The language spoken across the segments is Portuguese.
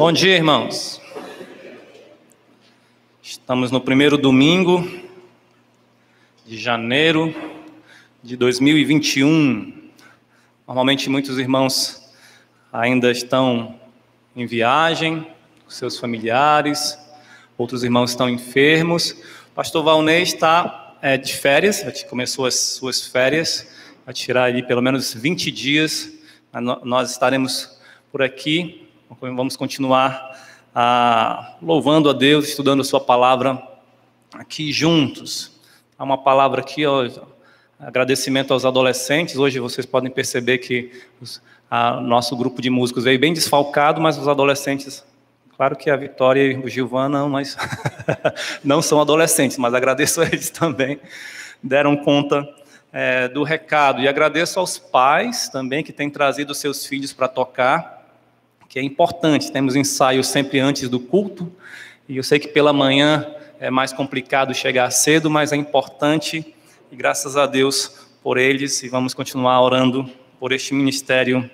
Bom dia, irmãos. Estamos no primeiro domingo de janeiro de 2021. Normalmente muitos irmãos ainda estão em viagem com seus familiares, outros irmãos estão enfermos. O pastor Valnei está de férias, começou as suas férias, vai tirar ali pelo menos 20 dias. Nós estaremos por aqui. Vamos continuar louvando a Deus, estudando a sua palavra aqui juntos. Há uma palavra aqui, agradecimento aos adolescentes. Hoje vocês podem perceber que nosso grupo de músicos veio bem desfalcado, mas os adolescentes, claro que a Vitória e o Gilvan não, mas não são adolescentes, mas agradeço a eles também, deram conta do recado. E agradeço aos pais também que têm trazido seus filhos para tocar, que é importante. Temos ensaio sempre antes do culto, e eu sei que pela manhã é mais complicado chegar cedo, mas é importante, e graças a Deus por eles, e vamos continuar orando por este ministério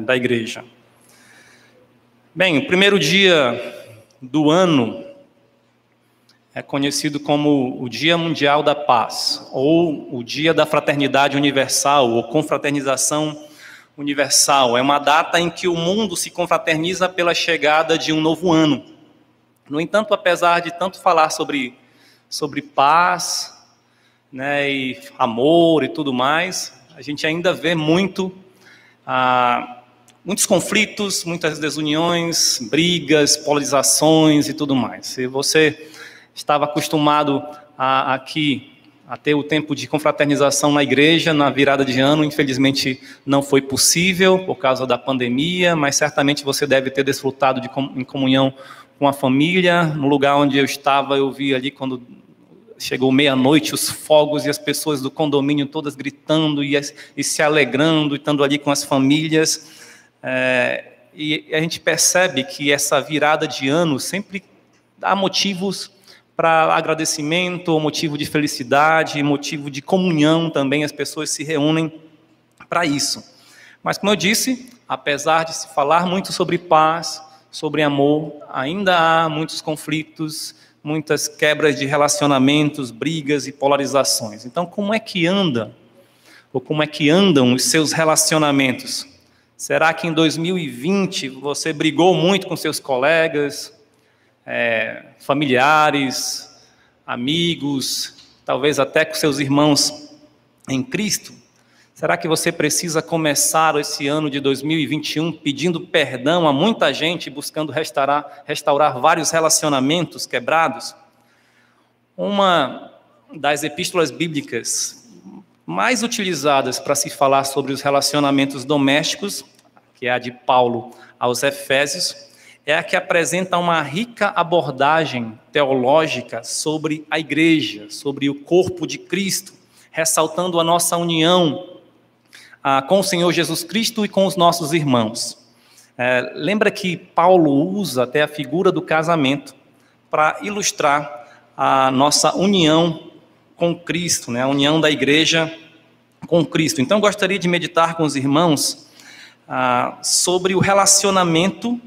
da igreja. Bem, o primeiro dia do ano é conhecido como o Dia Mundial da Paz, ou o Dia da Fraternidade Universal, ou Confraternização Universal. É uma data em que o mundo se confraterniza pela chegada de um novo ano. No entanto, apesar de tanto falar sobre paz, né, e amor e tudo mais, a gente ainda vê muitos conflitos, muitas desuniões, brigas, polarizações e tudo mais. Se você estava acostumado aqui a ter o tempo de confraternização na igreja, na virada de ano, infelizmente não foi possível por causa da pandemia, mas certamente você deve ter desfrutado em comunhão com a família. No lugar onde eu estava, eu vi ali quando chegou meia-noite os fogos e as pessoas do condomínio todas gritando e se alegrando, e estando ali com as famílias. E a gente percebe que essa virada de ano sempre dá motivos para agradecimento, motivo de felicidade, motivo de comunhão também. As pessoas se reúnem para isso. Mas, como eu disse, apesar de se falar muito sobre paz, sobre amor, ainda há muitos conflitos, muitas quebras de relacionamentos, brigas e polarizações. Então, como é que anda, ou como é que andam os seus relacionamentos? Será que em 2020 você brigou muito com seus colegas, familiares, amigos, talvez até com seus irmãos em Cristo? Será que você precisa começar esse ano de 2021 pedindo perdão a muita gente, buscando restaurar vários relacionamentos quebrados? Uma das epístolas bíblicas mais utilizadas para se falar sobre os relacionamentos domésticos, que é a de Paulo aos Efésios, é a que apresenta uma rica abordagem teológica sobre a igreja, sobre o corpo de Cristo, ressaltando a nossa união com o Senhor Jesus Cristo e com os nossos irmãos. Lembra que Paulo usa até a figura do casamento para ilustrar a nossa união com Cristo, né? A união da igreja com Cristo. Então, eu gostaria de meditar com os irmãos sobre o relacionamento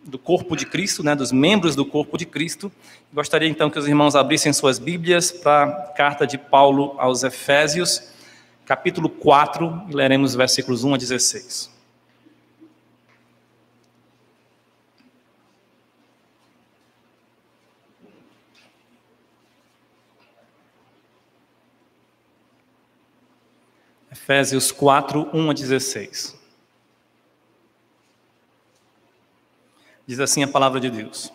do corpo de Cristo, né, dos membros do corpo de Cristo. Gostaria então que os irmãos abrissem suas Bíblias para a carta de Paulo aos Efésios, capítulo 4, e leremos versículos 1 a 16. Efésios 4, 1 a 16. Diz assim a palavra de Deus: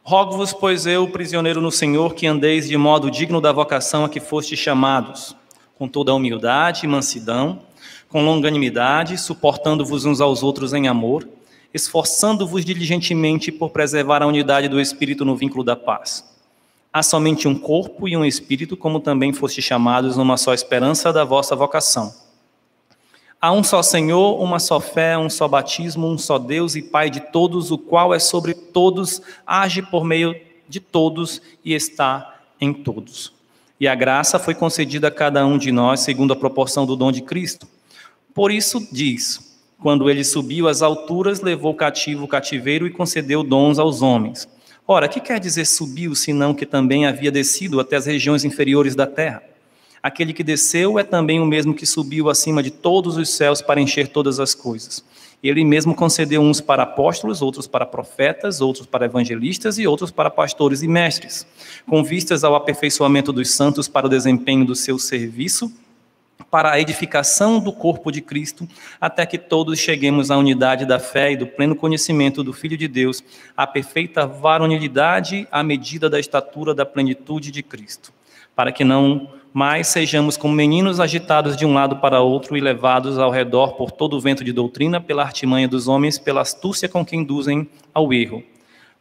Rogo-vos, pois eu, prisioneiro no Senhor, que andeis de modo digno da vocação a que fostes chamados, com toda a humildade e mansidão, com longanimidade, suportando-vos uns aos outros em amor, esforçando-vos diligentemente por preservar a unidade do Espírito no vínculo da paz. Há somente um corpo e um Espírito, como também fostes chamados numa só esperança da vossa vocação. Há um só Senhor, uma só fé, um só batismo, um só Deus e Pai de todos, o qual é sobre todos, age por meio de todos e está em todos. E a graça foi concedida a cada um de nós segundo a proporção do dom de Cristo. Por isso diz: Quando ele subiu às alturas, levou cativo o cativeiro e concedeu dons aos homens. Ora, que quer dizer subiu, senão que também havia descido até as regiões inferiores da terra? Aquele que desceu é também o mesmo que subiu acima de todos os céus para encher todas as coisas. Ele mesmo concedeu uns para apóstolos, outros para profetas, outros para evangelistas e outros para pastores e mestres, com vistas ao aperfeiçoamento dos santos para o desempenho do seu serviço, para a edificação do corpo de Cristo, até que todos cheguemos à unidade da fé e do pleno conhecimento do Filho de Deus, à perfeita varonilidade, à medida da estatura da plenitude de Cristo, para que não mais sejamos como meninos agitados de um lado para outro e levados ao redor por todo o vento de doutrina, pela artimanha dos homens, pela astúcia com que induzem ao erro.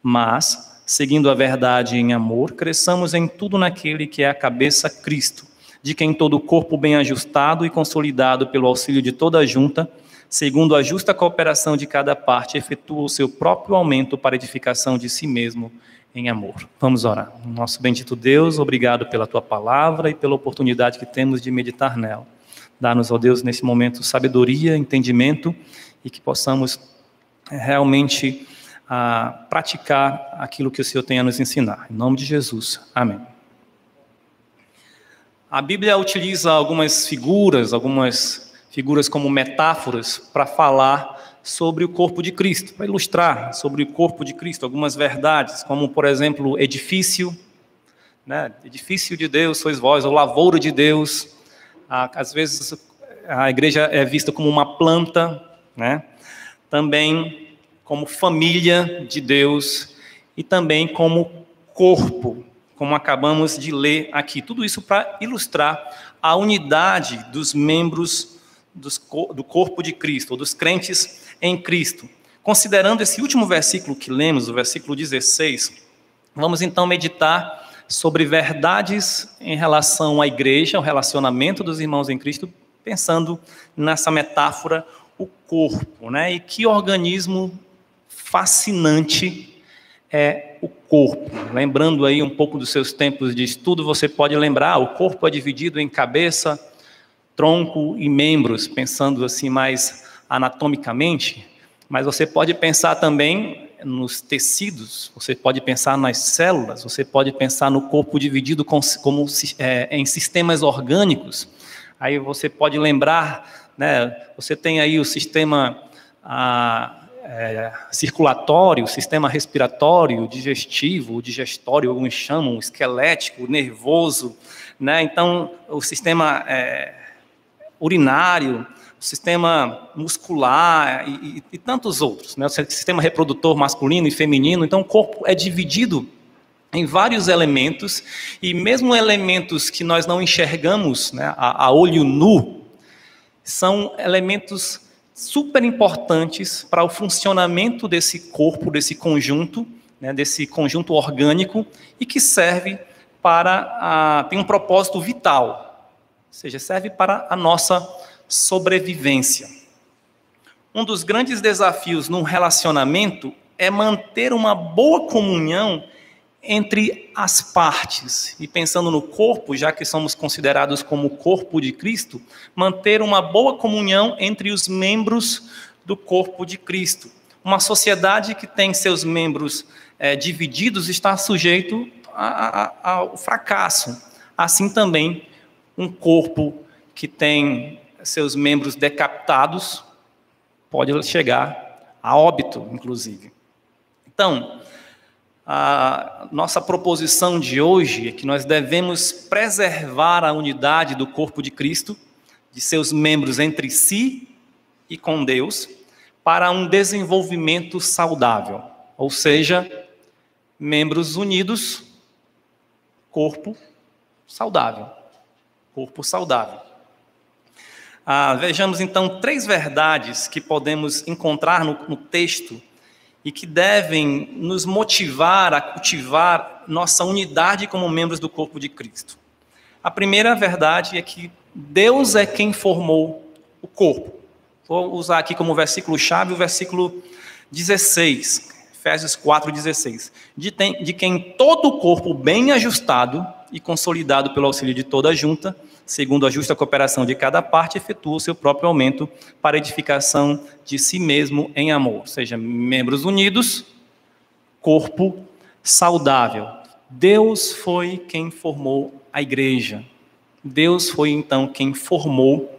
Mas, seguindo a verdade em amor, cresçamos em tudo naquele que é a cabeça, Cristo, de quem todo o corpo bem ajustado e consolidado pelo auxílio de toda a junta, segundo a justa cooperação de cada parte, efetua o seu próprio aumento para a edificação de si mesmo em amor. Vamos orar. Nosso bendito Deus, obrigado pela Tua palavra e pela oportunidade que temos de meditar nela. Dá-nos, ó Deus, nesse momento, sabedoria, entendimento e que possamos realmente praticar aquilo que o Senhor tem a nos ensinar. Em nome de Jesus. Amém. A Bíblia utiliza algumas figuras como metáforas para falar sobre o corpo de Cristo, para ilustrar sobre o corpo de Cristo, algumas verdades, como, por exemplo, edifício, né? Edifício de Deus sois vós, ou lavoura de Deus. Às vezes a igreja é vista como uma planta, né? Também como família de Deus e também como corpo, como acabamos de ler aqui. Tudo isso para ilustrar a unidade dos membros do corpo de Cristo, ou dos crentes em Cristo. Considerando esse último versículo que lemos, o versículo 16, vamos então meditar sobre verdades em relação à igreja, o relacionamento dos irmãos em Cristo, pensando nessa metáfora, o corpo, né? E que organismo fascinante é o corpo. Lembrando aí um pouco dos seus tempos de estudo, você pode lembrar, o corpo é dividido em cabeça, tronco e membros, pensando assim mais anatomicamente, mas você pode pensar também nos tecidos, você pode pensar nas células, você pode pensar no corpo dividido em sistemas orgânicos. Aí você pode lembrar, né, você tem aí o sistema circulatório, o sistema respiratório, digestivo, o digestório, alguns chamam, esquelético, nervoso, né? Então o sistema urinário, o sistema muscular e tantos outros, né? O sistema reprodutor masculino e feminino. Então o corpo é dividido em vários elementos, e mesmo elementos que nós não enxergamos, né, a olho nu, são elementos super importantes para o funcionamento desse corpo, desse conjunto, né, desse conjunto orgânico, e que serve tem um propósito vital, ou seja, serve para a nossa sobrevivência. Um dos grandes desafios num relacionamento é manter uma boa comunhão entre as partes. E pensando no corpo, já que somos considerados como o corpo de Cristo, manter uma boa comunhão entre os membros do corpo de Cristo. Uma sociedade que tem seus membros divididos está sujeito ao fracasso. Assim também, um corpo que tem seus membros decapitados pode chegar a óbito, inclusive. Então, a nossa proposição de hoje é que nós devemos preservar a unidade do corpo de Cristo, de seus membros entre si e com Deus, para um desenvolvimento saudável. Ou seja, membros unidos, corpo saudável. Corpo saudável. Vejamos então 3 verdades que podemos encontrar no texto e que devem nos motivar a cultivar nossa unidade como membros do corpo de Cristo. A primeira verdade é que Deus é quem formou o corpo. Vou usar aqui como versículo-chave o versículo 16, Efésios 4:16. De quem todo o corpo bem ajustado e consolidado pelo auxílio de toda a junta, segundo a justa cooperação de cada parte, efetua o seu próprio aumento para edificação de si mesmo em amor. Ou seja, membros unidos, corpo saudável. Deus foi quem formou a igreja. Deus foi, então, quem formou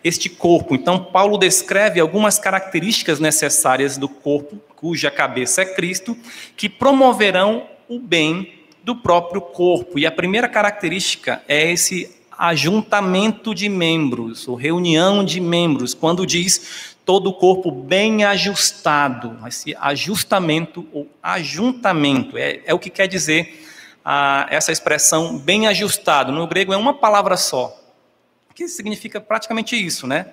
este corpo. Então, Paulo descreve algumas características necessárias do corpo, cuja cabeça é Cristo, que promoverão o bem do próprio corpo. E a primeira característica é esse ajuntamento de membros, ou reunião de membros, quando diz todo o corpo bem ajustado. Esse ajustamento ou ajuntamento é o que quer dizer essa expressão bem ajustado. No grego é uma palavra só, que significa praticamente isso, né?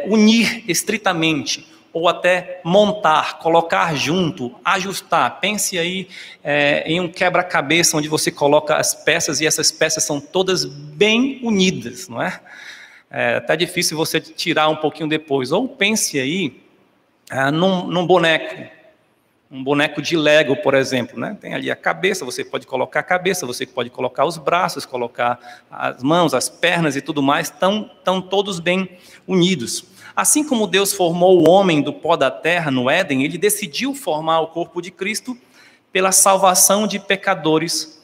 Unir estritamente, ou até montar, colocar junto, ajustar. Pense aí em um quebra-cabeça onde você coloca as peças e essas peças são todas bem unidas, não é? É até difícil você tirar um pouquinho depois. Ou pense aí num boneco. Um boneco de Lego, por exemplo, né? Tem ali a cabeça, você pode colocar a cabeça, você pode colocar os braços, colocar as mãos, as pernas e tudo mais, estão todos bem unidos. Assim como Deus formou o homem do pó da terra no Éden, ele decidiu formar o corpo de Cristo pela salvação de pecadores,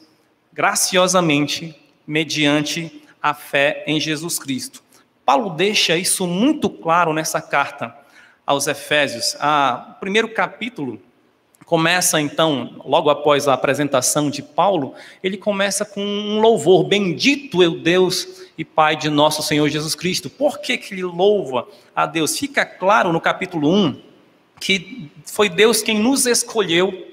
graciosamente, mediante a fé em Jesus Cristo. Paulo deixa isso muito claro nessa carta aos Efésios. O primeiro capítulo começa, então, logo após a apresentação de Paulo, ele começa com um louvor: bendito é o Deus e Pai de nosso Senhor Jesus Cristo. Por que ele louva a Deus? Fica claro no capítulo 1 que foi Deus quem nos escolheu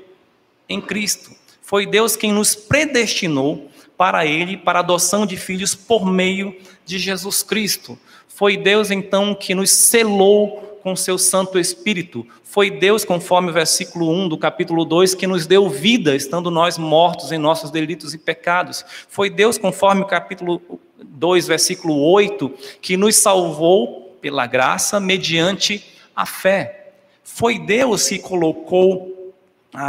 em Cristo. Foi Deus quem nos predestinou para Ele, para a adoção de filhos por meio de Jesus Cristo. Foi Deus, então, que nos selou com seu Santo Espírito. Foi Deus, conforme o versículo 1 do capítulo 2, que nos deu vida, estando nós mortos em nossos delitos e pecados. Foi Deus, conforme o capítulo 2, versículo 8, que nos salvou pela graça, mediante a fé. Foi Deus que colocou,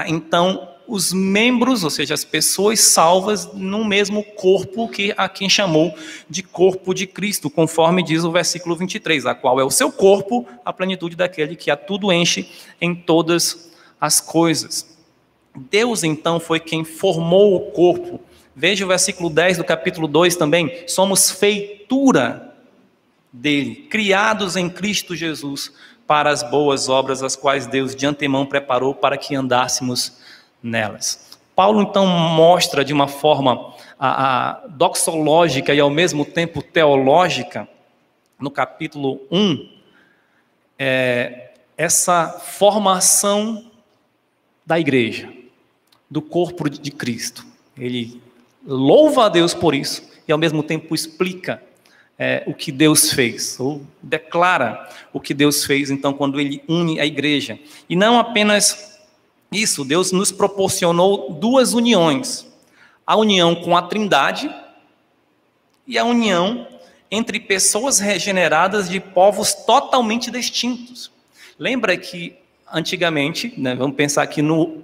então, os membros, ou seja, as pessoas salvas, no mesmo corpo que a quem chamou de corpo de Cristo, conforme diz o versículo 23, a qual é o seu corpo, a plenitude daquele que a tudo enche em todas as coisas. Deus, então, foi quem formou o corpo. Veja o versículo 10 do capítulo 2 também: somos feitura dele, criados em Cristo Jesus, para as boas obras, as quais Deus de antemão preparou para que andássemos nelas. Paulo, então, mostra de uma forma doxológica e ao mesmo tempo teológica, no capítulo 1, essa formação da igreja, do corpo de Cristo. Ele louva a Deus por isso e ao mesmo tempo explica o que Deus fez, ou declara o que Deus fez, então, quando ele une a igreja. E não apenas isso, Deus nos proporcionou duas uniões: a união com a Trindade e a união entre pessoas regeneradas de povos totalmente distintos. Lembra que antigamente, né, vamos pensar aqui no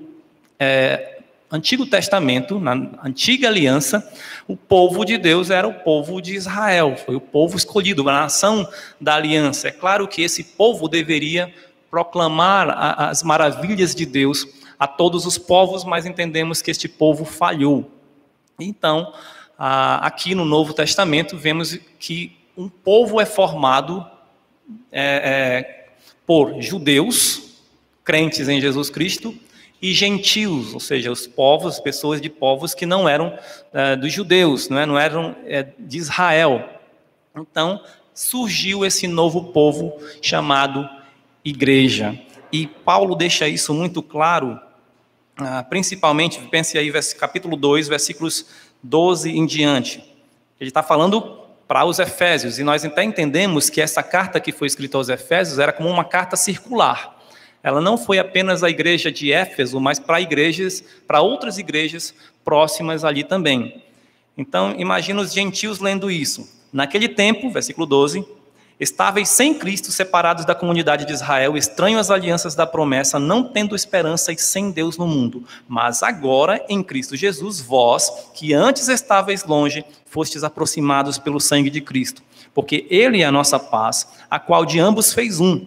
Antigo Testamento, na Antiga Aliança, o povo de Deus era o povo de Israel, foi o povo escolhido, a nação da aliança. É claro que esse povo deveria proclamar as maravilhas de Deus a todos os povos, mas entendemos que este povo falhou. Então, aqui no Novo Testamento, vemos que um povo é formado por judeus, crentes em Jesus Cristo, e gentios, ou seja, os povos, pessoas de povos que não eram dos judeus, não eram de Israel. Então, surgiu esse novo povo chamado igreja. E Paulo deixa isso muito claro, principalmente, pense aí, capítulo 2, versículos 12 em diante. Ele está falando para os Efésios, e nós até entendemos que essa carta que foi escrita aos Efésios era como uma carta circular. Ela não foi apenas à igreja de Éfeso, mas para outras igrejas próximas ali também. Então, imagina os gentios lendo isso. Naquele tempo, versículo 12, Estáveis sem Cristo, separados da comunidade de Israel, estranhos às alianças da promessa, não tendo esperança e sem Deus no mundo. Mas agora, em Cristo Jesus, vós, que antes estáveis longe, fostes aproximados pelo sangue de Cristo. Porque Ele é a nossa paz, a qual de ambos fez um.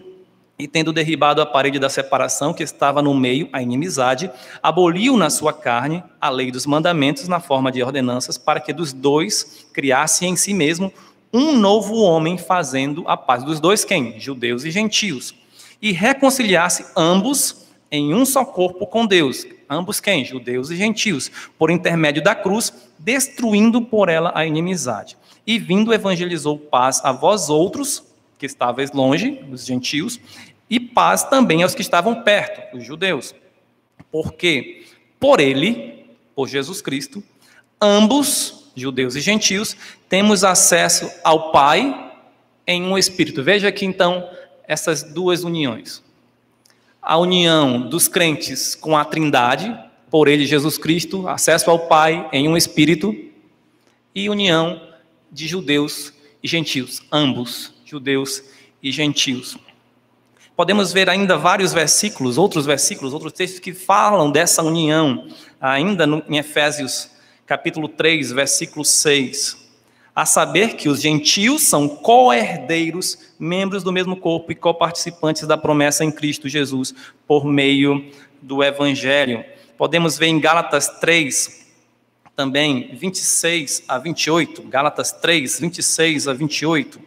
E tendo derribado a parede da separação que estava no meio, a inimizade, aboliu na sua carne a lei dos mandamentos na forma de ordenanças, para que dos dois criasse em si mesmo um novo homem, fazendo a paz dos dois, quem? Judeus e gentios. E reconciliasse ambos em um só corpo com Deus. Ambos quem? Judeus e gentios. Por intermédio da cruz, destruindo por ela a inimizade. E vindo evangelizou paz a vós outros, que estáveis longe, os gentios, e paz também aos que estavam perto, os judeus. Porque por ele, por Jesus Cristo, ambos, judeus e gentios, temos acesso ao Pai em um Espírito. Veja aqui então essas duas uniões. A união dos crentes com a Trindade, por ele Jesus Cristo, acesso ao Pai em um Espírito, e união de judeus e gentios, ambos, judeus e gentios. Podemos ver ainda vários versículos, outros textos que falam dessa união, ainda em Efésios capítulo 3, versículo 6. A saber que os gentios são co-herdeiros, membros do mesmo corpo e co-participantes da promessa em Cristo Jesus, por meio do Evangelho. Podemos ver em Gálatas 3, também, 26 a 28. Gálatas 3, 26 a 28.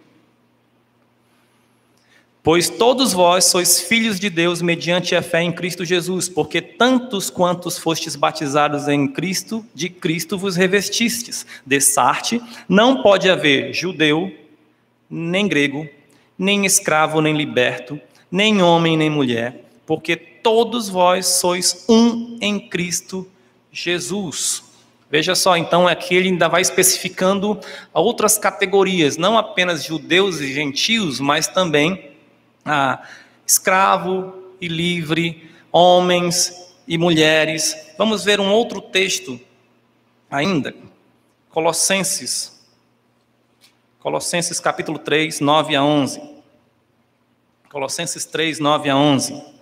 Pois todos vós sois filhos de Deus mediante a fé em Cristo Jesus, porque tantos quantos fostes batizados em Cristo, de Cristo vos revestistes. Dessarte não pode haver judeu, nem grego, nem escravo, nem liberto, nem homem, nem mulher, porque todos vós sois um em Cristo Jesus. Veja só, então aqui ele ainda vai especificando outras categorias, não apenas judeus e gentios, mas também escravo e livre, homens e mulheres. Vamos ver um outro texto ainda, Colossenses capítulo 3, 9 a 11. Colossenses 3, 9 a 11.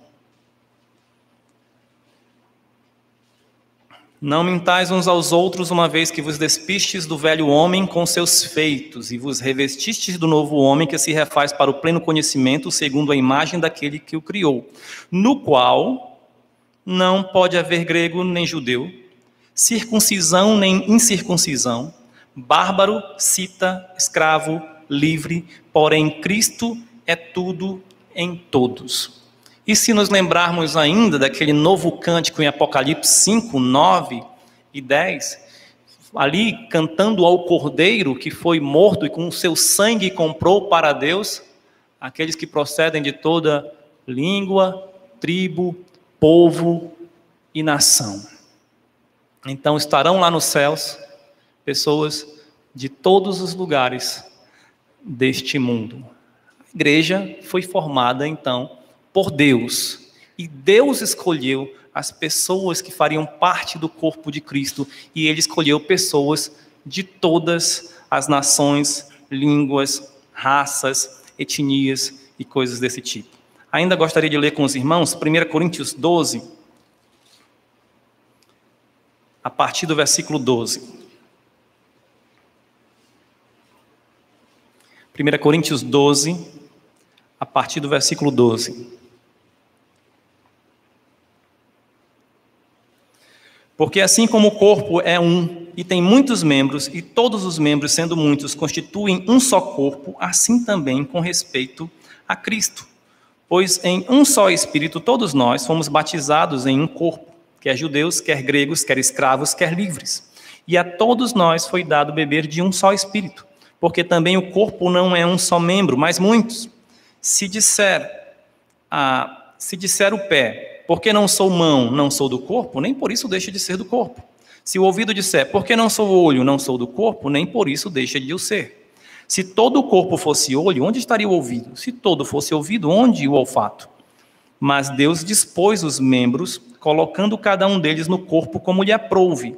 Não mintais uns aos outros, uma vez que vos despistes do velho homem com seus feitos, e vos revestistes do novo homem, que se refaz para o pleno conhecimento, segundo a imagem daquele que o criou, no qual não pode haver grego nem judeu, circuncisão nem incircuncisão, bárbaro, cita, escravo, livre, porém Cristo é tudo em todos. E se nos lembrarmos ainda daquele novo cântico em Apocalipse 5, 9 e 10, ali cantando ao Cordeiro que foi morto e com o seu sangue comprou para Deus aqueles que procedem de toda língua, tribo, povo e nação. Então estarão lá nos céus pessoas de todos os lugares deste mundo. A igreja foi formada então por Deus, e Deus escolheu as pessoas que fariam parte do corpo de Cristo, e Ele escolheu pessoas de todas as nações, línguas, raças, etnias e coisas desse tipo. Ainda gostaria de ler com os irmãos 1 Coríntios 12, a partir do versículo 12. 1 Coríntios 12, a partir do versículo 12. Porque assim como o corpo é um e tem muitos membros, e todos os membros, sendo muitos, constituem um só corpo, assim também com respeito a Cristo. Pois em um só Espírito todos nós fomos batizados em um corpo, quer judeus, quer gregos, quer escravos, quer livres. E a todos nós foi dado beber de um só Espírito, porque também o corpo não é um só membro, mas muitos. Se disser o pé, porque não sou mão, não sou do corpo, nem por isso deixa de ser do corpo. Se o ouvido disser, porque não sou olho, não sou do corpo, nem por isso deixa de o ser. Se todo o corpo fosse olho, onde estaria o ouvido? Se todo fosse ouvido, onde o olfato? Mas Deus dispôs os membros, colocando cada um deles no corpo como lhe aprouve.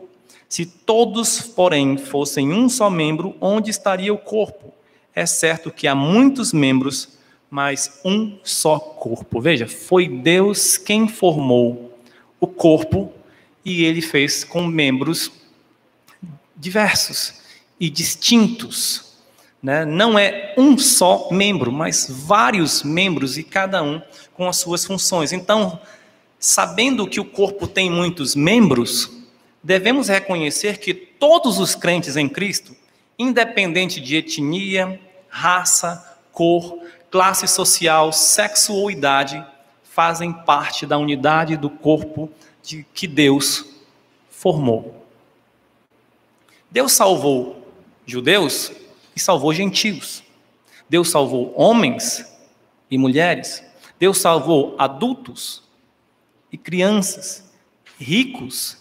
Se todos, porém, fossem um só membro, onde estaria o corpo? é certo que há muitos membros, mas um só corpo. Veja, foi Deus quem formou o corpo e ele fez com membros diversos e distintos, né? Não é um só membro, mas vários membros e cada um com as suas funções. Então, sabendo que o corpo tem muitos membros, devemos reconhecer que todos os crentes em Cristo, independente de etnia, raça, cor, classe social, sexo ou idade, fazem parte da unidade do corpo que Deus formou. Deus salvou judeus e salvou gentios. Deus salvou homens e mulheres. Deus salvou adultos e crianças, ricos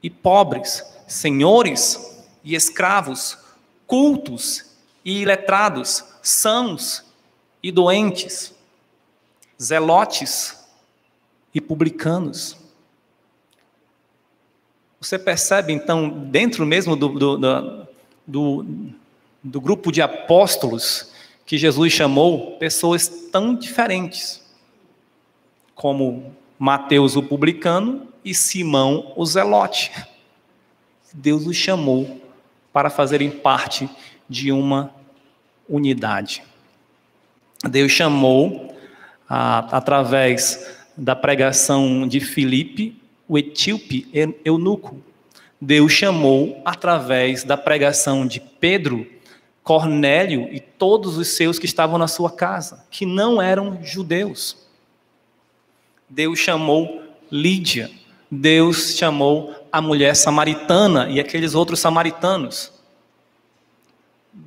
e pobres, senhores e escravos, cultos e iletrados, sãos e doentes, zelotes e publicanos. Você percebe, então, dentro mesmo do grupo de apóstolos que Jesus chamou, pessoas tão diferentes, como Mateus o publicano e Simão o zelote. Deus os chamou para fazerem parte de uma unidade. Deus chamou, através da pregação de Filipe, o etíope eunuco. Deus chamou, através da pregação de Pedro, Cornélio e todos os seus que estavam na sua casa, que não eram judeus. Deus chamou Lídia. Deus chamou a mulher samaritana e aqueles outros samaritanos.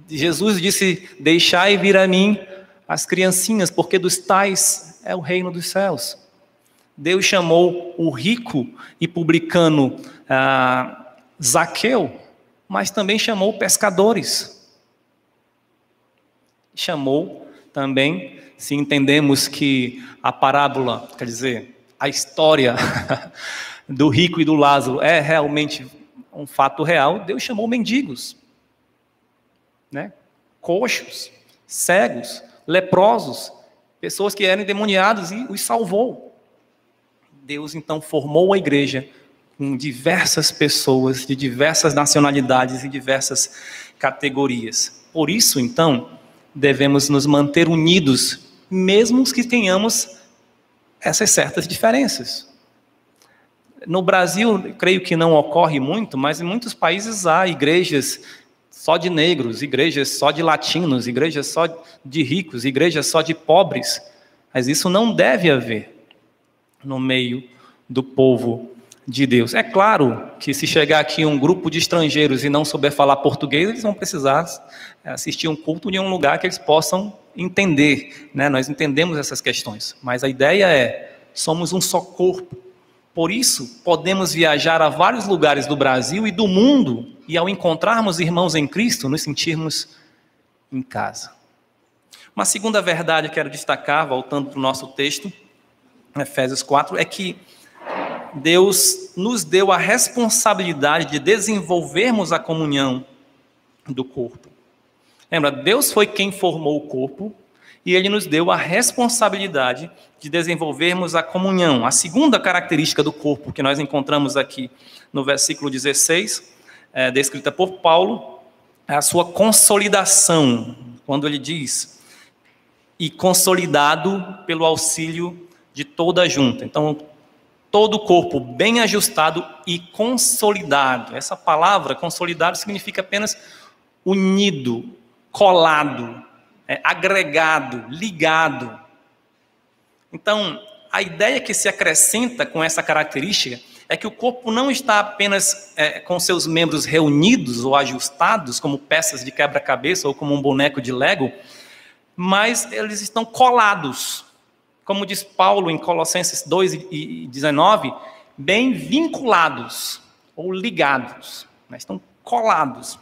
Jesus disse: deixai vir a mim as criancinhas, porque dos tais é o reino dos céus. Deus chamou o rico e publicano Zaqueu, mas também chamou pescadores. Chamou também, se entendemos que a parábola, quer dizer, a história do rico e do Lázaro é realmente um fato real, Deus chamou mendigos, né? Coxos, cegos, leprosos, pessoas que eram endemoniadas e os salvou. Deus então formou a igreja com diversas pessoas de diversas nacionalidades e diversas categorias. Por isso, então, devemos nos manter unidos, mesmo que tenhamos essas certas diferenças. No Brasil, creio que não ocorre muito, mas em muitos países há igrejas só de negros, igrejas só de latinos, igrejas só de ricos, igrejas só de pobres. Mas isso não deve haver no meio do povo de Deus. É claro que se chegar aqui um grupo de estrangeiros e não souber falar português, eles vão precisar assistir um culto em um lugar que eles possam entender, né? Nós entendemos essas questões, mas a ideia é, somos um só corpo. Por isso, podemos viajar a vários lugares do Brasil e do mundo, e ao encontrarmos irmãos em Cristo, nos sentirmos em casa. Uma segunda verdade que quero destacar, voltando para o nosso texto, Efésios 4, é que Deus nos deu a responsabilidade de desenvolvermos a comunhão do corpo. Lembra, Deus foi quem formou o corpo e Ele nos deu a responsabilidade de desenvolvermos a comunhão. A segunda característica do corpo que nós encontramos aqui no versículo 16, descrita por Paulo, é a sua consolidação, quando ele diz, e consolidado pelo auxílio de toda a junta. Então, todo o corpo bem ajustado e consolidado. Essa palavra, consolidado, significa apenas unido, colado, agregado, ligado. Então, a ideia que se acrescenta com essa característica é que o corpo não está apenas com seus membros reunidos ou ajustados, como peças de quebra-cabeça ou como um boneco de Lego, mas eles estão colados. Como diz Paulo em Colossenses 2:19, bem vinculados ou ligados, né? Estão colados.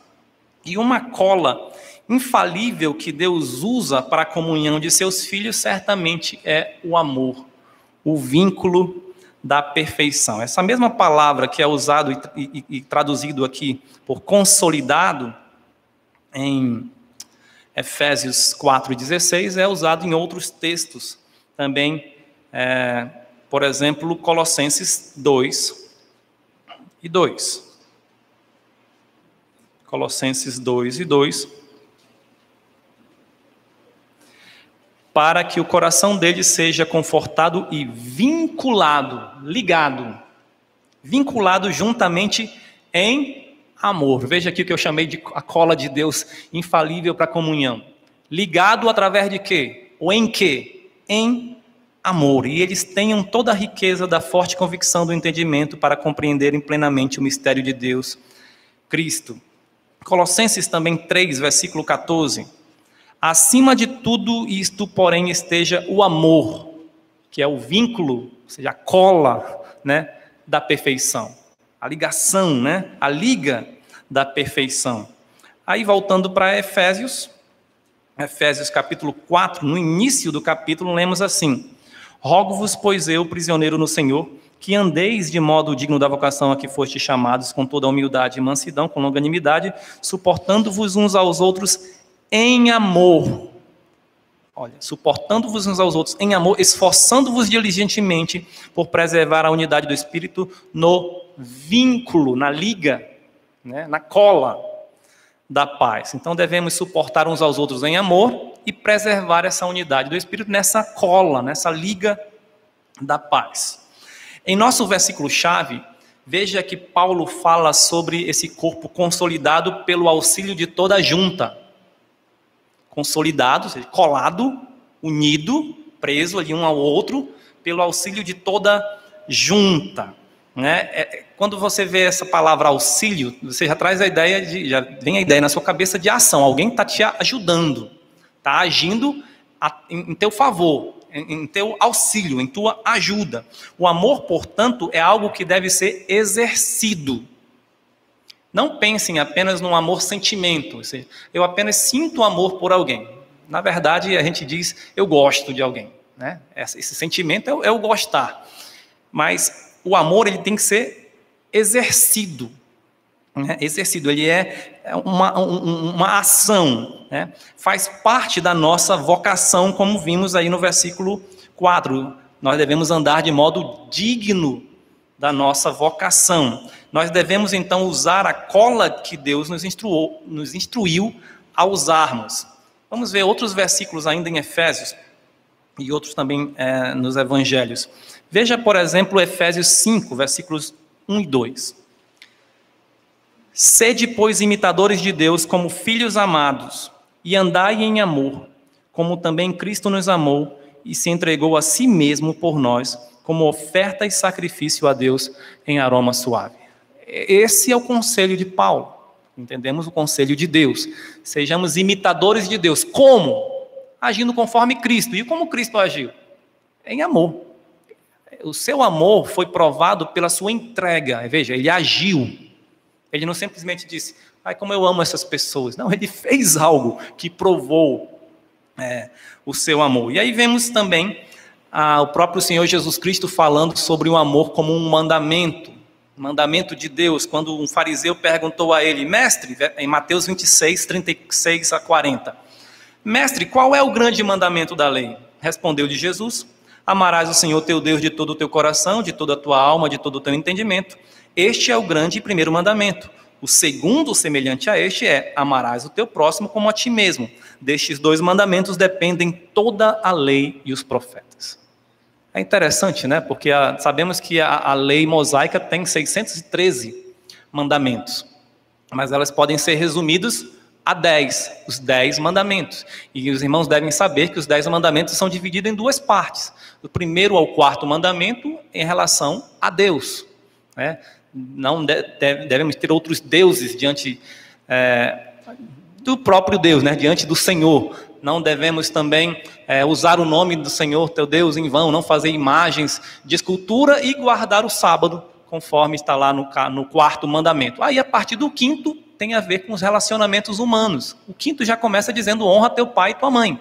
E uma cola infalível que Deus usa para a comunhão de seus filhos certamente é o amor, o vínculo da perfeição. Essa mesma palavra que é usado e traduzido aqui por consolidado em Efésios 4,16 é usado em outros textos também, por exemplo, Colossenses 2:2. Colossenses 2:2. Para que o coração dele seja confortado e vinculado, vinculado juntamente em amor. Veja aqui o que eu chamei de a cola de Deus infalível para a comunhão. Ligado através de quê? Ou em quê? Em amor. E eles tenham toda a riqueza da forte convicção do entendimento para compreenderem plenamente o mistério de Deus, Cristo. Colossenses também 3, versículo 14. Acima de tudo isto, porém, esteja o amor, que é o vínculo, ou seja, a cola, né, da perfeição. A ligação, né, a liga da perfeição. Aí, voltando para Efésios capítulo 4, no início do capítulo, lemos assim: Rogo-vos, pois eu, prisioneiro no Senhor, que andeis de modo digno da vocação a que fostes chamados, com toda a humildade e mansidão, com longanimidade, suportando-vos uns aos outros em amor. Olha, suportando-vos uns aos outros em amor, esforçando-vos diligentemente por preservar a unidade do Espírito no vínculo, na liga, né, na cola da paz. Então devemos suportar uns aos outros em amor e preservar essa unidade do Espírito nessa cola, nessa liga da paz. Em nosso versículo-chave, veja que Paulo fala sobre esse corpo consolidado pelo auxílio de toda a junta. Consolidado, ou seja, colado, unido, preso ali um ao outro, pelo auxílio de toda junta. Né? Quando você vê essa palavra auxílio, você já traz a ideia já vem a ideia na sua cabeça de ação. Alguém está te ajudando, está agindo em teu favor, em teu auxílio, em tua ajuda. O amor, portanto, é algo que deve ser exercido. Não pensem apenas no amor-sentimento. Ou seja, eu apenas sinto amor por alguém. Na verdade, a gente diz, eu gosto de alguém. Né? Esse sentimento é o gostar. Mas o amor ele tem que ser exercido. Né? Exercido, ele é uma ação. Né? Faz parte da nossa vocação, como vimos aí no versículo 4. Nós devemos andar de modo digno da nossa vocação. Nós devemos, então, usar a cola que Deus nos instruiu a usarmos. Vamos ver outros versículos ainda em Efésios e outros também nos Evangelhos. Veja, por exemplo, Efésios 5, versículos 1 e 2. Sede, pois, imitadores de Deus como filhos amados, e andai em amor, como também Cristo nos amou e se entregou a si mesmo por nós, como oferta e sacrifício a Deus em aroma suave. Esse é o conselho de Paulo. Entendemos o conselho de Deus. Sejamos imitadores de Deus. Como? Agindo conforme Cristo. E como Cristo agiu? Em amor. O seu amor foi provado pela sua entrega. Veja, ele agiu. Ele não simplesmente disse, ai, como eu amo essas pessoas. Não, ele fez algo que provou o seu amor. E aí vemos também o próprio Senhor Jesus Cristo falando sobre o amor como um mandamento de Deus, quando um fariseu perguntou a ele, mestre, em Mateus 26, 36 a 40, mestre, qual é o grande mandamento da lei? Respondeu-lhe Jesus, amarás o Senhor teu Deus de todo o teu coração, de toda a tua alma, de todo o teu entendimento. Este é o grande e primeiro mandamento. O segundo, semelhante a este, é amarás o teu próximo como a ti mesmo. Destes dois mandamentos dependem toda a lei e os profetas. É interessante, né? Porque sabemos que a lei mosaica tem 613 mandamentos, mas elas podem ser resumidas a 10, os 10 mandamentos. E os irmãos devem saber que os 10 mandamentos são divididos em duas partes. Do primeiro ao quarto mandamento em relação a Deus. Né? Não devemos ter outros deuses diante do próprio Deus, né? Diante do Senhor. Não devemos também usar o nome do Senhor, teu Deus, em vão, não fazer imagens de escultura e guardar o sábado, conforme está lá no quarto mandamento. Aí, a partir do quinto, tem a ver com os relacionamentos humanos. O quinto já começa dizendo, honra teu pai e tua mãe.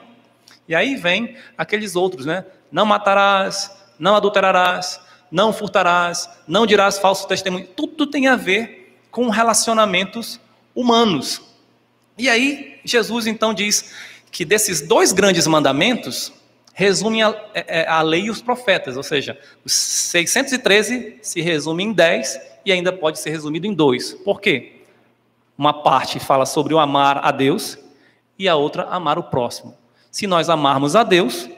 E aí vem aqueles outros, né? Não matarás, não adulterarás, não furtarás, não dirás falso testemunho. Tudo tem a ver com relacionamentos humanos. E aí, Jesus então diz que desses 2 grandes mandamentos, resumem a lei e os profetas, ou seja, os 613 se resume em 10 e ainda pode ser resumido em 2. Por quê? Uma parte fala sobre o amar a Deus e a outra amar o próximo. Se nós amarmos a Deus,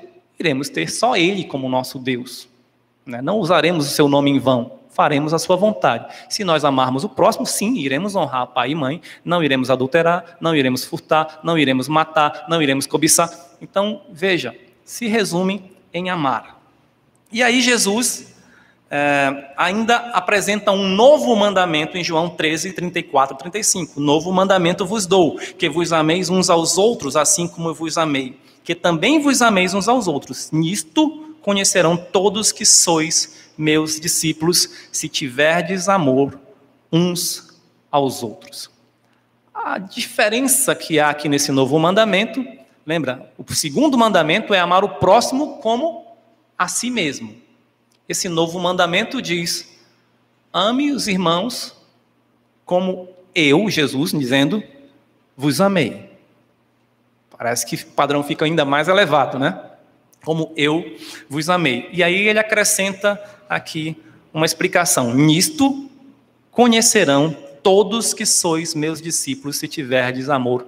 iremos ter só Ele como nosso Deus. Não usaremos o seu nome em vão, faremos a sua vontade. Se nós amarmos o próximo, sim, iremos honrar pai e mãe, não iremos adulterar, não iremos furtar, não iremos matar, não iremos cobiçar. Então, veja, se resume em amar. E aí Jesus ainda apresenta um novo mandamento em João 13, 34, 35. Novo mandamento vos dou, que vos ameis uns aos outros, assim como eu vos amei. Que também vos ameis uns aos outros. Nisto conhecerão todos que sois meus discípulos, se tiverdes amor uns aos outros. A diferença que há aqui nesse novo mandamento, lembra, o segundo mandamento é amar o próximo como a si mesmo. Esse novo mandamento diz: ame os irmãos como eu, Jesus, dizendo, vos amei. Parece que o padrão fica ainda mais elevado, né? Como eu vos amei. E aí ele acrescenta aqui uma explicação. Nisto conhecerão todos que sois meus discípulos, se tiverdes amor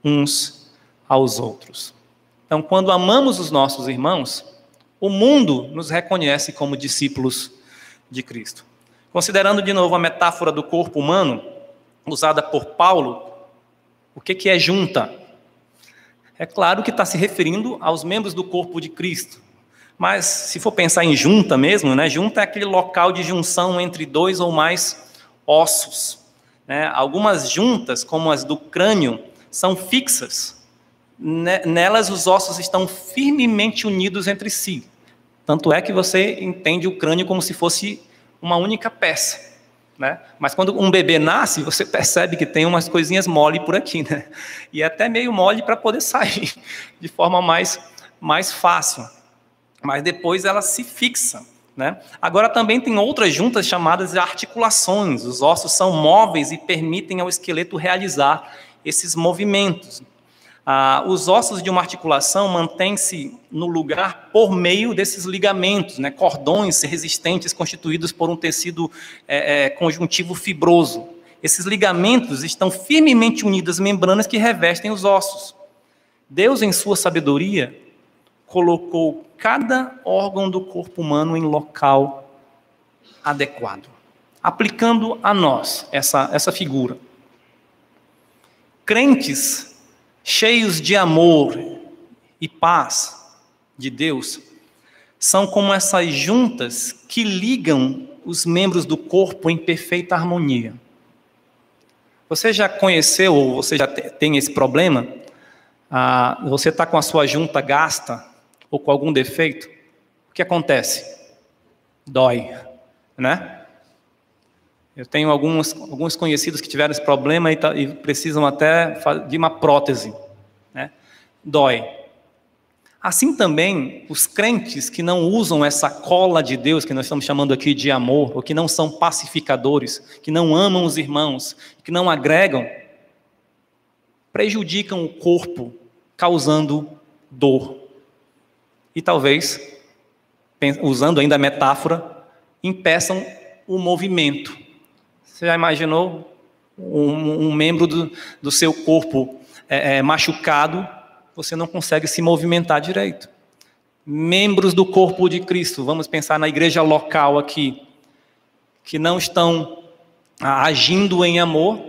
uns aos outros. Então, quando amamos os nossos irmãos, o mundo nos reconhece como discípulos de Cristo. Considerando de novo a metáfora do corpo humano, usada por Paulo, o que é junta? É claro que está se referindo aos membros do corpo de Cristo. Mas, se for pensar em junta mesmo, né, junta é aquele local de junção entre 2 ou mais ossos. Algumas juntas, como as do crânio, são fixas. Nelas os ossos estão firmemente unidos entre si. Tanto é que você entende o crânio como se fosse uma única peça. Mas quando um bebê nasce, você percebe que tem umas coisinhas mole por aqui, né? E até meio mole para poder sair de forma mais fácil. Mas depois ela se fixa. Agora também tem outras juntas chamadas de articulações. Os ossos são móveis e permitem ao esqueleto realizar esses movimentos. Os ossos de uma articulação mantêm-se no lugar por meio desses ligamentos, cordões resistentes constituídos por um tecido conjuntivo fibroso. Esses ligamentos estão firmemente unidos às membranas que revestem os ossos. Deus, em sua sabedoria, colocou cada órgão do corpo humano em local adequado, aplicando a nós essa figura. Crentes cheios de amor e paz de Deus, são como essas juntas que ligam os membros do corpo em perfeita harmonia. Você já conheceu, ou você já tem esse problema? Você está com a sua junta gasta, ou com algum defeito, o que acontece? Dói, né? Eu tenho alguns conhecidos que tiveram esse problema e precisam até de uma prótese. Dói. Assim também, os crentes que não usam essa cola de Deus, que nós estamos chamando aqui de amor, ou que não são pacificadores, que não amam os irmãos, que não agregam, prejudicam o corpo, causando dor. E talvez, usando ainda a metáfora, impeçam o movimento. Você já imaginou um membro do seu corpo machucado, você não consegue se movimentar direito. Membros do corpo de Cristo, vamos pensar na igreja local aqui, que não estão agindo em amor,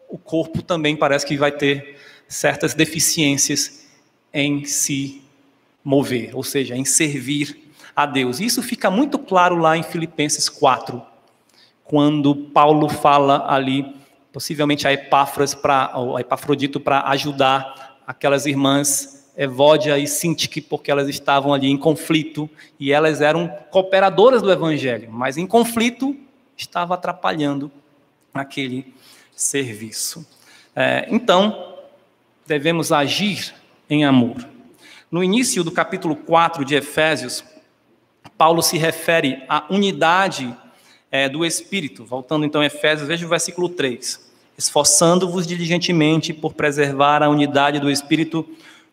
o corpo também parece que vai ter certas deficiências em se mover, ou seja, em servir a Deus. Isso fica muito claro lá em Filipenses 4, quando Paulo fala ali, possivelmente a Epafrodito para ajudar aquelas irmãs Evódia e Sintique, porque elas estavam ali em conflito e elas eram cooperadoras do Evangelho, mas em conflito estava atrapalhando aquele serviço. Então, devemos agir em amor. No início do capítulo 4 de Efésios, Paulo se refere à unidade do Espírito. Voltando então a Efésios, veja o versículo 3. esforçando-vos diligentemente por preservar a unidade do Espírito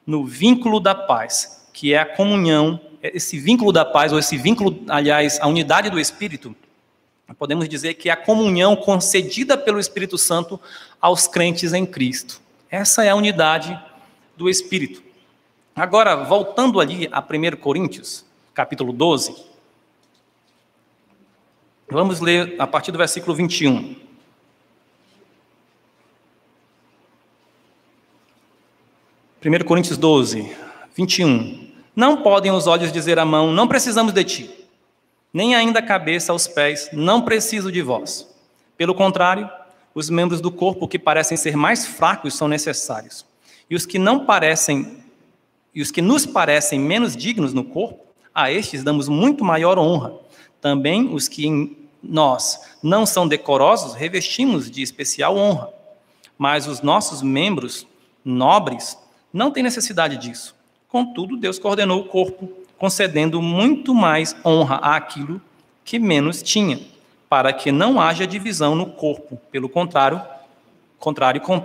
no vínculo da paz, que é a comunhão, esse vínculo da paz, ou esse vínculo, aliás, a unidade do Espírito, podemos dizer que é a comunhão concedida pelo Espírito Santo aos crentes em Cristo. Essa é a unidade do Espírito. Agora, voltando ali a 1 Coríntios, capítulo 12, vamos ler a partir do versículo 21. 1 Coríntios 12, 21. Não podem os olhos dizer à mão, não precisamos de ti, nem ainda a cabeça aos pés, não preciso de vós. Pelo contrário, os membros do corpo que parecem ser mais fracos são necessários. E os que nos parecem menos dignos no corpo, a estes damos muito maior honra. Também os que em nós não são decorosos, revestimos de especial honra. Mas os nossos membros nobres não têm necessidade disso. Contudo, Deus coordenou o corpo, concedendo muito mais honra àquilo que menos tinha, para que não haja divisão no corpo. Pelo contrário,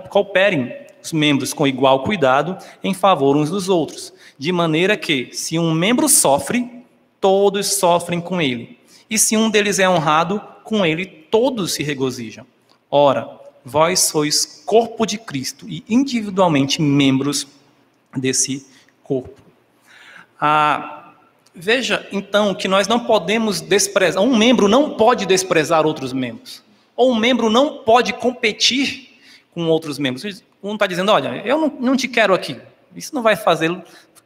cooperem os membros com igual cuidado em favor uns dos outros, de maneira que, se um membro sofre, todos sofrem com ele. E se um deles é honrado, com ele todos se regozijam. Ora, vós sois corpo de Cristo e individualmente membros desse corpo. Veja, então, que nós não podemos desprezar, um membro não pode desprezar outros membros, ou um membro não pode competir com outros membros. Um está dizendo, olha, eu não te quero aqui, isso não vai fazer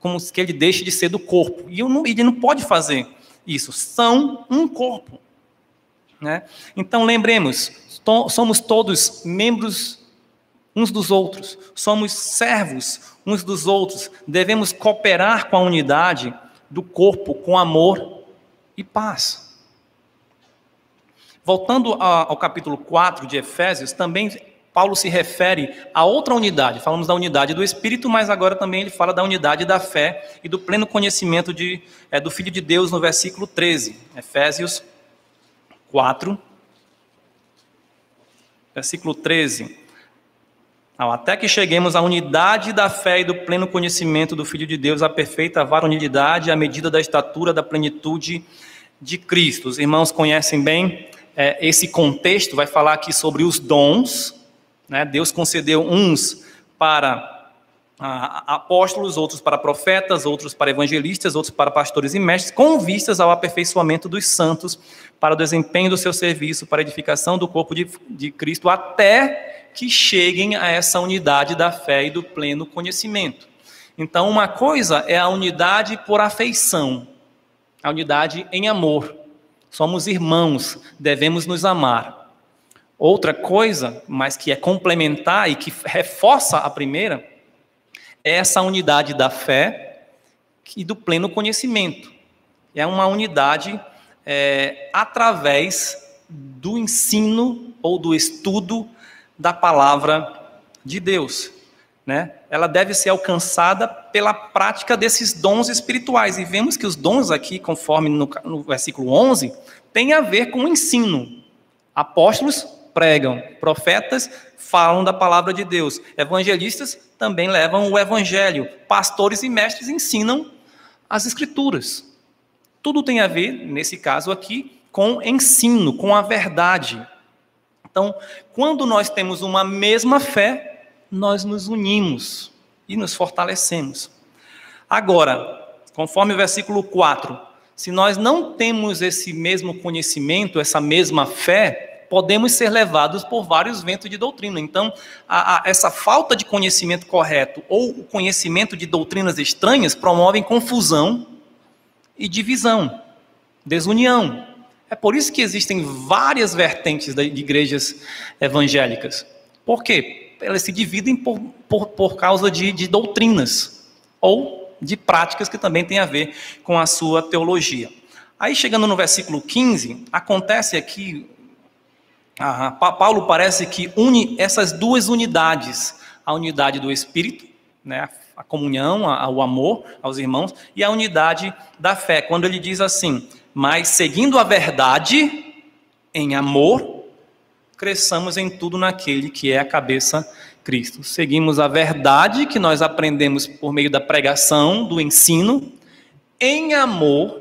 como que ele deixe de ser do corpo, e ele não pode fazer isso, são um corpo, né? Então lembremos, somos todos membros uns dos outros, somos servos uns dos outros, devemos cooperar com a unidade do corpo, com amor e paz. Voltando ao capítulo 4 de Efésios, também Paulo se refere a outra unidade. Falamos da unidade do Espírito, mas agora também ele fala da unidade da fé e do pleno conhecimento do Filho de Deus no versículo 13. Efésios 4, versículo 13. Até que cheguemos à unidade da fé e do pleno conhecimento do Filho de Deus, à perfeita varonilidade, à medida da estatura da plenitude de Cristo. Os irmãos conhecem bem esse contexto, vai falar aqui sobre os dons, né? Deus concedeu uns para apóstolos, outros para profetas, outros para evangelistas, outros para pastores e mestres, com vistas ao aperfeiçoamento dos santos, para o desempenho do seu serviço, para a edificação do corpo de Cristo, até que cheguem a essa unidade da fé e do pleno conhecimento. Então, uma coisa é a unidade por afeição, a unidade em amor. Somos irmãos, devemos nos amar. Outra coisa, mas que é complementar e que reforça a primeira, é essa unidade da fé e do pleno conhecimento. É uma unidade através do ensino ou do estudo da palavra de Deus, né? Ela deve ser alcançada pela prática desses dons espirituais. E vemos que os dons aqui, conforme no versículo 11, tem a ver com o ensino. Apóstolos pregam, profetas falam da palavra de Deus, evangelistas também levam o evangelho, pastores e mestres ensinam as escrituras. Tudo tem a ver, nesse caso aqui, com ensino, com a verdade. Então, quando nós temos uma mesma fé, nós nos unimos e nos fortalecemos. Agora, conforme o versículo 4, se nós não temos esse mesmo conhecimento, essa mesma fé, podemos ser levados por vários ventos de doutrina. Então, essa falta de conhecimento correto ou o conhecimento de doutrinas estranhas promovem confusão e divisão, desunião. É por isso que existem várias vertentes de igrejas evangélicas. Por quê? Elas se dividem por causa de doutrinas ou de práticas que também têm a ver com a sua teologia. Aí, chegando no versículo 15, acontece aqui, Paulo parece que une essas duas unidades, a unidade do Espírito, né, a comunhão, o amor aos irmãos, e a unidade da fé, quando ele diz assim: mas seguindo a verdade em amor, cresçamos em tudo naquele que é a cabeça, Cristo. Seguimos a verdade que nós aprendemos por meio da pregação, do ensino, em amor,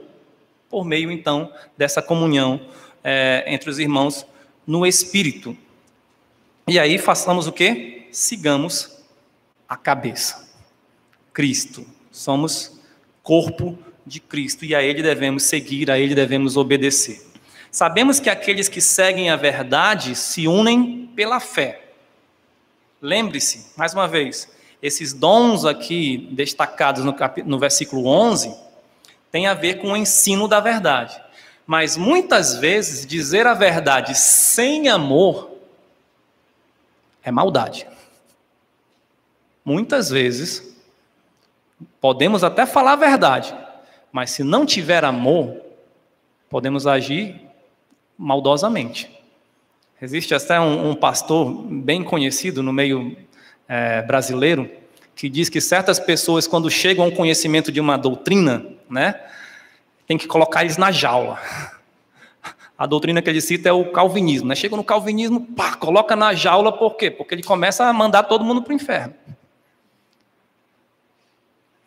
por meio, então, dessa comunhão entre os irmãos no Espírito. E aí façamos o quê? Sigamos a cabeça, Cristo. Somos corpo de Cristo e a Ele devemos seguir, a Ele devemos obedecer. Sabemos que aqueles que seguem a verdade se unem pela fé. Lembre-se, mais uma vez, esses dons aqui destacados no versículo 11 têm a ver com o ensino da verdade. Mas muitas vezes dizer a verdade sem amor é maldade. Muitas vezes podemos até falar a verdade, mas se não tiver amor, podemos agir maldosamente. Existe até um pastor bem conhecido no meio brasileiro que diz que certas pessoas, quando chegam ao conhecimento de uma doutrina, né, tem que colocar eles na jaula. A doutrina que ele cita é o calvinismo, né? Chega no calvinismo, pá, coloca na jaula, por quê? Porque ele começa a mandar todo mundo para o inferno.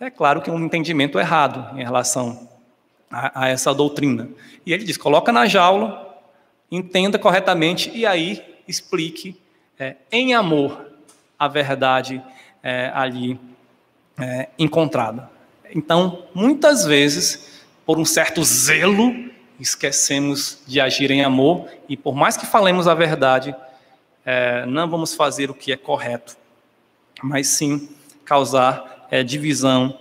É claro que é um entendimento errado em relação a essa doutrina. E ele diz, coloca na jaula, entenda corretamente e aí explique em amor a verdade ali encontrada. Então, muitas vezes, por um certo zelo, esquecemos de agir em amor e por mais que falemos a verdade, não vamos fazer o que é correto, mas sim causar divisão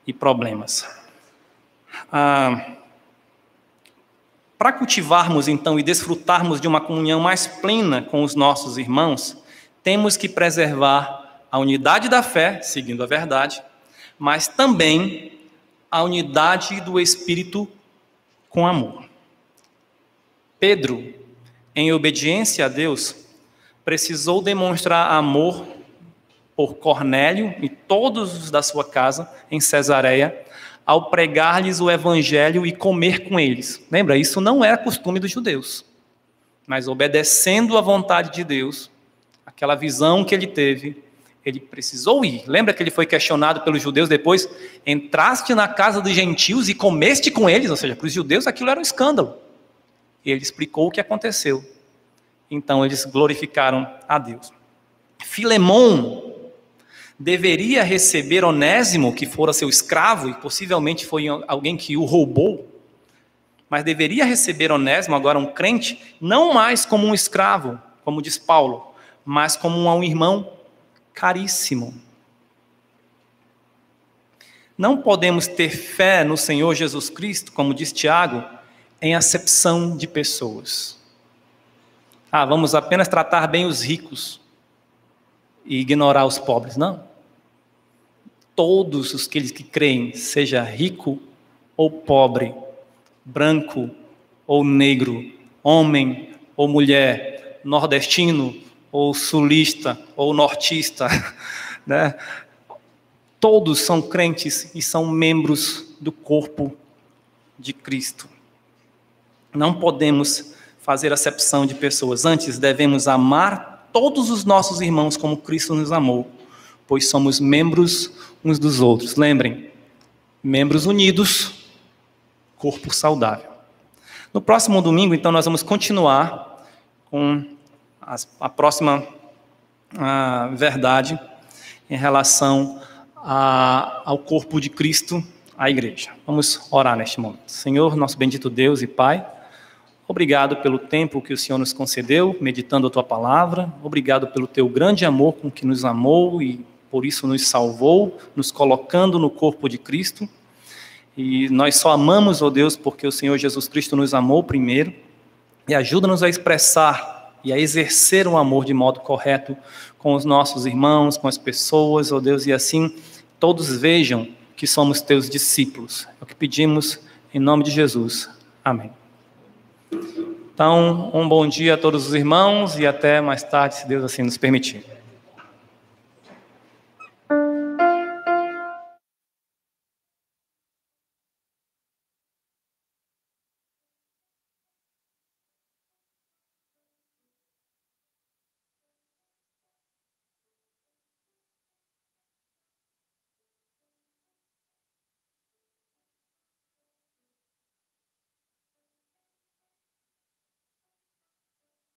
e problemas. Para cultivarmos, então, e desfrutarmos de uma comunhão mais plena com os nossos irmãos, temos que preservar a unidade da fé, seguindo a verdade, mas também a unidade do Espírito com amor. Pedro, em obediência a Deus, precisou demonstrar amor por Cornélio e todos os da sua casa em Cesareia, ao pregar-lhes o evangelho e comer com eles. Lembra, isso não era costume dos judeus. Mas obedecendo à vontade de Deus, aquela visão que ele teve, ele precisou ir. Lembra que ele foi questionado pelos judeus depois? Entraste na casa dos gentios e comeste com eles? Ou seja, para os judeus aquilo era um escândalo. E ele explicou o que aconteceu. Então eles glorificaram a Deus. Filemon deveria receber Onésimo, que fora seu escravo, e possivelmente foi alguém que o roubou, mas deveria receber Onésimo, agora um crente, não mais como um escravo, como diz Paulo, mas como um irmão caríssimo. Não podemos ter fé no Senhor Jesus Cristo, como diz Tiago, em acepção de pessoas. Vamos apenas tratar bem os ricos e ignorar os pobres. Não. Todos aqueles que creem, seja rico ou pobre, branco ou negro, homem ou mulher, nordestino ou sulista ou nortista, né? Todos são crentes e são membros do corpo de Cristo. Não podemos fazer acepção de pessoas. Antes, devemos amar todos os nossos irmãos como Cristo nos amou, pois somos membros uns dos outros. Lembrem, membros unidos, corpo saudável. No próximo domingo, então, nós vamos continuar com a próxima verdade em relação ao corpo de Cristo, a igreja. Vamos orar neste momento. Senhor, nosso bendito Deus e Pai, obrigado pelo tempo que o Senhor nos concedeu, meditando a Tua palavra. Obrigado pelo Teu grande amor com que nos amou e por isso nos salvou, nos colocando no corpo de Cristo. E nós só amamos, ó Deus, porque o Senhor Jesus Cristo nos amou primeiro. E ajuda-nos a expressar e a exercer um amor de modo correto com os nossos irmãos, com as pessoas, ó Deus, e assim todos vejam que somos Teus discípulos. É o que pedimos em nome de Jesus. Amém. Então, um bom dia a todos os irmãos e até mais tarde, se Deus assim nos permitir.